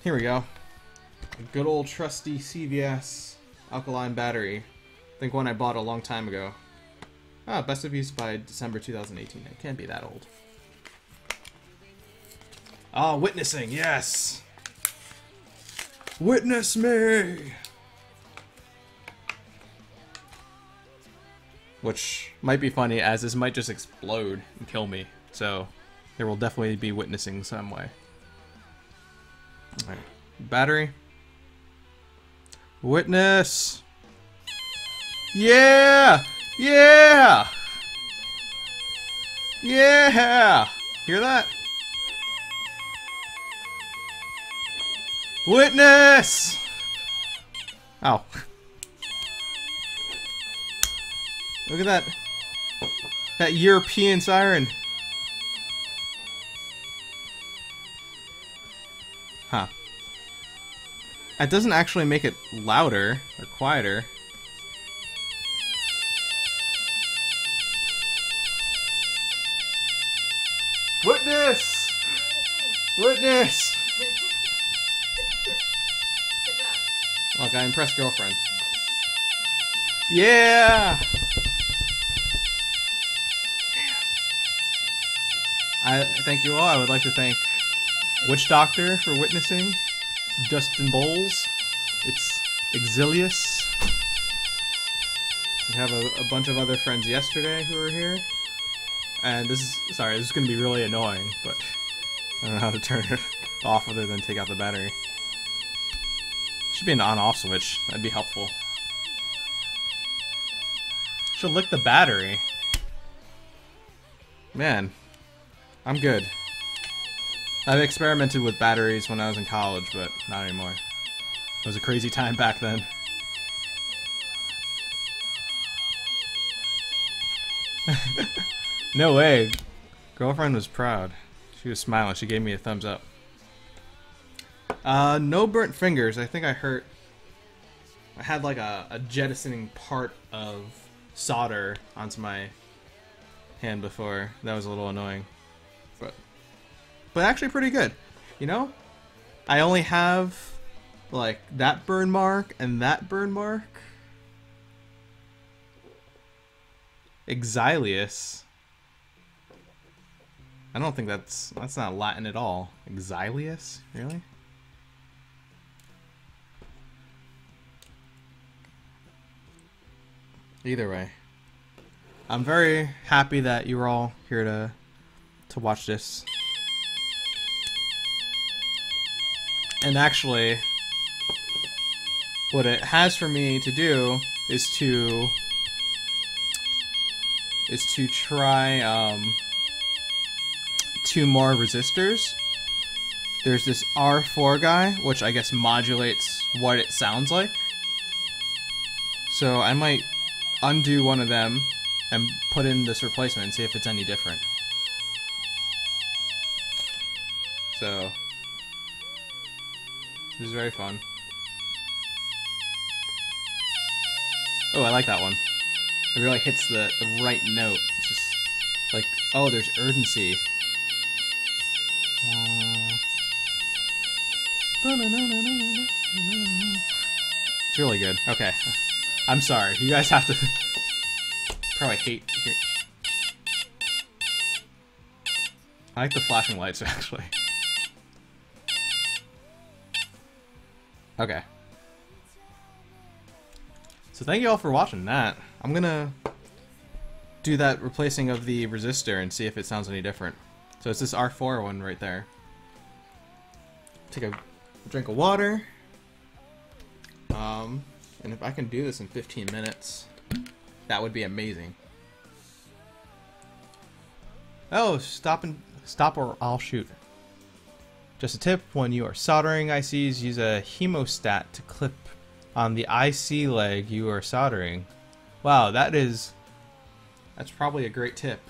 Here we go. A good old trusty CVS alkaline battery. I think one I bought a long time ago. Ah, best of use by December 2018. It can't be that old. Ah, witnessing, yes! Witness me! Which might be funny, as this might just explode and kill me. So, there will definitely be witnessing some way. Alright. Battery. Witness! Yeah! Yeah! Yeah! Hear that? Witness! Ow. Look at that. That European siren. Huh. That doesn't actually make it louder or quieter. Witness! Witness! Look, I impressed girlfriend. Yeah! I thank you all. I would like to thank Witch Doctor for witnessing, Dustin Bowles, it's Exilius. We have a bunch of other friends yesterday who were here. And this is, sorry, this is going to be really annoying, but I don't know how to turn it off other than take out the battery. Should be an on-off switch. That'd be helpful. Should lick the battery. Man, I'm good. I've experimented with batteries when I was in college, but not anymore. It was a crazy time back then. No way. Girlfriend was proud. She was smiling. She gave me a thumbs up. No burnt fingers. I think I hurt. I had like a jettisoning part of solder onto my hand before. That was a little annoying. But actually pretty good. You know? I only have like that burn mark and that burn mark. Exilius. I don't think that's not Latin at all. Exilius? Really? Either way. I'm very happy that you're all here to watch this. And actually, what it has for me to do is to try 2 more resistors. There's this R4 guy, which I guess modulates what it sounds like. So I might undo one of them and put in this replacement and see if it's any different. So this is very fun. Oh, I like that one. It really hits the right note. It's just like, oh, there's urgency. It's really good. Okay. I'm sorry. You guys have to probably hate here. I like the flashing lights, actually. Okay. So thank you all for watching that. I'm gonna do that replacing of the resistor and see if it sounds any different. So it's this R4 one right there. Take a drink of water. And if I can do this in 15 minutes, that would be amazing. Oh, stop or I'll shoot. Just a tip, when you are soldering ICs, use a hemostat to clip on the IC leg you are soldering. Wow, that's probably a great tip.